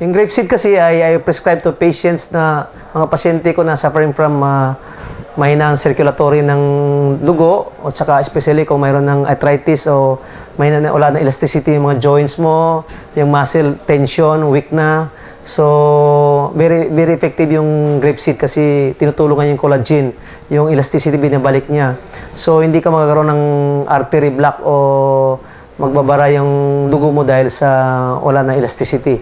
Yung grapeseed kasi ay prescribe to patients na mga pasyente ko na suffering from mahinang circulatory ng dugo o saka especially kung mayroon ng arthritis o wala na elasticity yung mga joints mo, yung muscle tension, weak na. So, very effective yung grapeseed kasi tinutulungan yung collagen, yung elasticity binabalik niya. So, hindi ka magkakaroon ng artery block o magbabara yung dugo mo dahil sa wala na elasticity.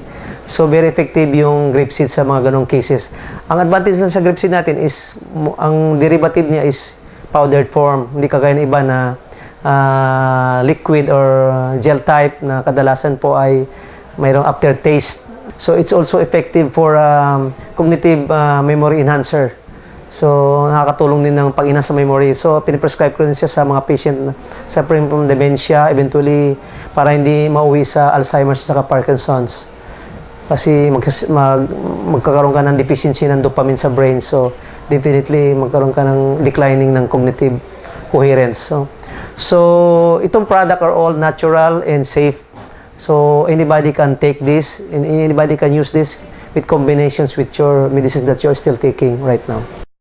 So, very effective yung grapeseed sa mga ganong cases. Ang advantage na sa grapeseed natin is, ang derivative niya is powdered form. Hindi kagaya ng iba na liquid or gel type na kadalasan po ay mayroong aftertaste. So, it's also effective for cognitive memory enhancer. So, nakakatulong din ng pag-enhance sa memory. So, piniprescribe ko rin siya sa mga patient suffering from dementia, eventually, para hindi mauwi sa Alzheimer's at Parkinson's. Kasi magkakaroon ka ng deficiency ng dopamine sa brain. So, definitely, magkaroon ka ng declining ng cognitive coherence. So itong product are all natural and safe. So, anybody can take this, and anybody can use this with combinations with your medicines that you're still taking right now.